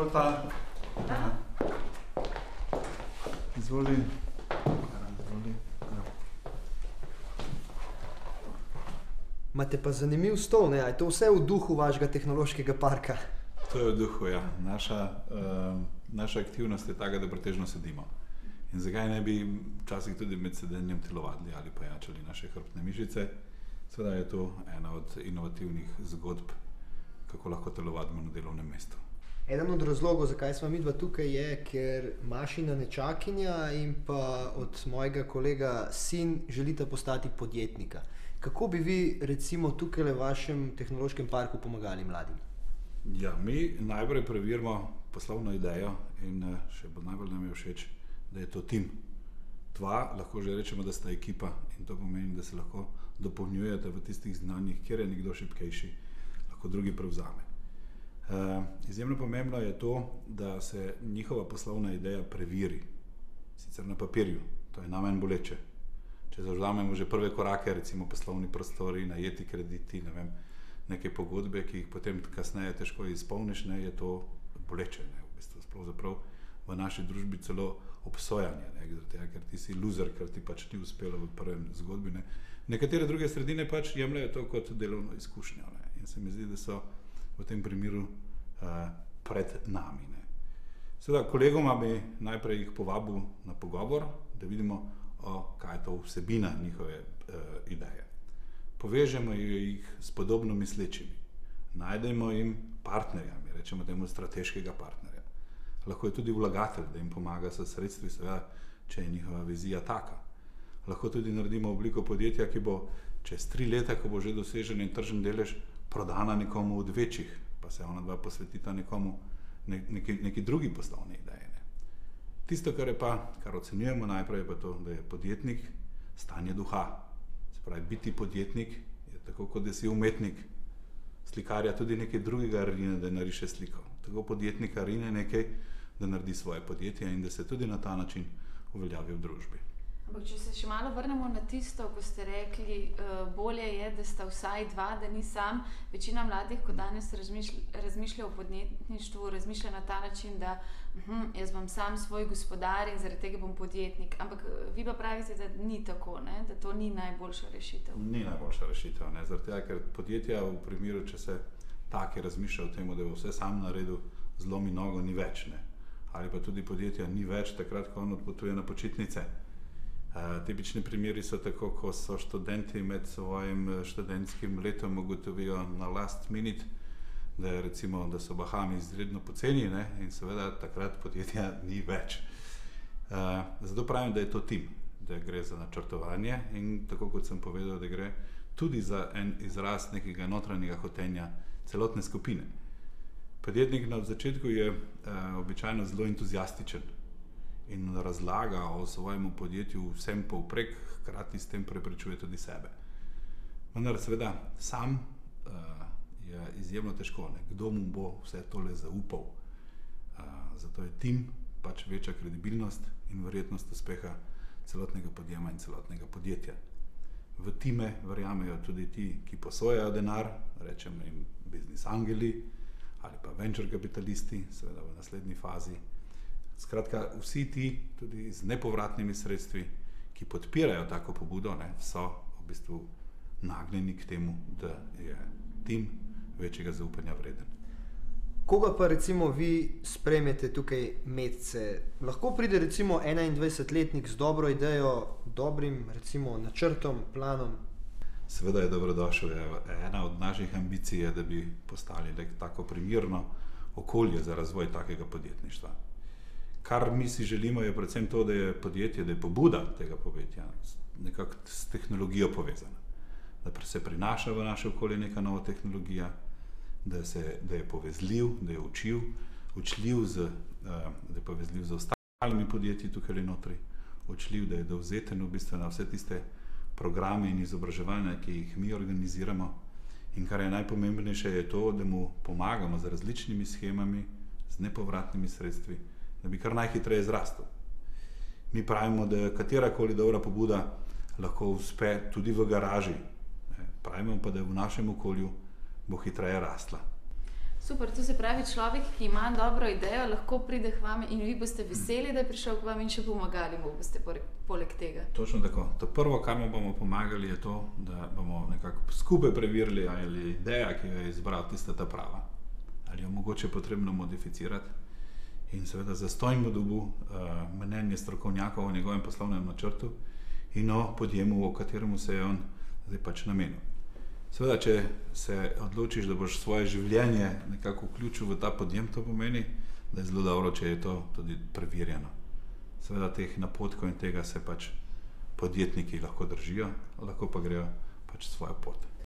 Izvolita. Izvoli. Imate pa zanimiv stol, ne? A je to vse v duhu vašega tehnološkega parka? To je v duhu, ja. Naša aktivnost je taka, da pretežno sedimo. In zakaj ne bi včasih tudi med sedenjem telovadili ali pa jačali naše hrbtne mišice? Seveda je to ena od inovativnih zgodb, kako lahko telovadimo na delovnem mestu. Eden od razlogov, zakaj smo midva tukaj, je, ker Mašina nečakinja in pa od mojega kolega sin želita postati podjetnika. Kako bi vi recimo tukaj v vašem tehnološkem parku pomagali mladim? Ja, mi najprej preverimo poslovno idejo in še najbolj nam je všeč, da je to tim. Dva, lahko že rečemo, da sta ekipa in to pomeni, da se lahko dopolnjujete v tistih znanjih, kjer je nekdo šibkejši, lahko drugi prevzame. Izjemno pomembno je to, da se njihova poslovna ideja preveri, sicer na papirju, to je najmanj boleče. Če zavzamemo že prve korake, recimo poslovni prostori, najeti krediti, ne vem, neke pogodbe, ki jih potem kasneje težko izpolniš, ne, je to boleče, ne, v bistvu pravzaprav v naši družbi celo obsojanje, ne, ker ti si loser, ker ti pač ni uspelo v prvem zgodbi, ne. Nekatere druge sredine pač jemljajo to kot delovno izkušnjo, ne, in se mi zdi, da so v tem primeru pred nami, ne. Seveda, kolegoma bi najprej jih povabil na pogovor, da vidimo, kaj je to vsebina njihove ideje. Povežemo jih s podobno mislečimi, najdemo jim partnerja, mi rečemo temu strateškega partnerja. Lahko je tudi vlagatelj, da jim pomaga s sredstvi, seveda, če je njihova vizija taka. Lahko tudi naredimo obliko podjetja, ki bo čez 3 leta, ko bo že dosežen in tržen delež, prodana nekomu od večjih, pa se ona dva posvetita nekomu, neki drugi poslovni ideji. Tisto, kar ocenjujemo najprej, je pa to, da je podjetnik stanje duha. Se pravi, biti podjetnik je tako, kot da si umetnik. Slikarja tudi nekaj drugega rine, da nariše sliko. Tako podjetnika rine nekaj, da naredi svoje podjetje in da se tudi na ta način uveljavi v družbi. Ampak če se še malo vrnemo na tisto, ko ste rekli, bolje je, da sta vsaj dva, da ni sam. Večina mladih, ko danes razmišlja o podjetništvu, razmišlja na ta način, da jaz bom sam svoj gospodar in zaradi tega bom podjetnik. Ampak vi pa pravite, da ni tako, ne? Da to ni najboljša rešitev. Ni najboljša rešitev, ne? Zaradi tega, ker podjetja v primeru, če se take razmišlja o tem, da bo vse sam naredil, zlomi nogo, ni več, ne? Ali pa tudi podjetja ni več takrat, ko on odpotuje na počitnice. Tipični primeri so tako, ko so študenti med svojim študentskim letom ugotovijo na last minute, da so Bahami izredno poceni, ne, in seveda takrat podjetja ni več. Zato pravim, da je to tim, da gre za načrtovanje in tako kot sem povedal, da gre tudi za en izraz nekega notranjega hotenja celotne skupine. Podjetnik na začetku je običajno zelo entuziastičen in razlaga o svojemu podjetju vsem povprek, hkrati s tem prepričuje tudi sebe. Vendar seveda sam je izjemno težko, ne? Kdo mu bo vse tole zaupal. Zato je tim pač večja kredibilnost in verjetnost uspeha celotnega podjema in celotnega podjetja. V time verjamejo tudi ti, ki posojajo denar, rečemo jim biznis angeli ali pa venture kapitalisti, seveda v naslednji fazi. Skratka, vsi ti, tudi z nepovratnimi sredstvi, ki podpirajo tako pobudo, ne, so v bistvu nagnjeni k temu, da je tim večjega zaupanja vreden. Koga pa recimo vi sprejmete tukaj medse? Lahko pride recimo 21-letnik z dobro idejo, dobrim recimo načrtom, planom? Seveda je dobrodošel. Ena od naših ambicij je, da bi postali tako primerno okolje za razvoj takega podjetništva. Kar mi si želimo je predvsem to, da je podjetje, da je pobuda tega podjetja nekako s tehnologijo povezana. Da se prinaša v naše okolje neka nova tehnologija, da je povezljiv, da je učljiv z ostalimi podjetji tukaj notri, učljiv, da je dovzeten v bistvu na vse tiste programe in izobraževanja, ki jih mi organiziramo. In kar je najpomembnejše je to, da mu pomagamo z različnimi shemami, z nepovratnimi sredstvi, da bi kar najhitreje zrastel. Mi pravimo, da katerakoli dobra pobuda lahko uspe tudi v garaži. Pravimo pa, da v našem okolju bo hitreje rastla. Super, to se pravi, človek, ki ima dobro idejo, lahko pride k vam in vi boste veseli, da je prišel k vam in še pomagali mu boste poleg tega. Točno tako. To prvo, kar mu bomo pomagali, je to, da bomo nekako skupaj preverili, ali je ideja, ki jo je izbral, tista ta prava. Ali jo mogoče potrebno modificirati. In seveda zastonj mu dobu mnenje strokovnjakov o njegovem poslovnem načrtu in o podjemu, v kateremu se je on zdaj pač namenil. Seveda, če se odločiš, da boš svoje življenje nekako vključil v ta podjem, to pomeni, da je zelo dobro, če je to tudi preverjeno. Seveda, teh napotkov in tega se pač podjetniki lahko držijo, lahko pa grejo pač svojo pot.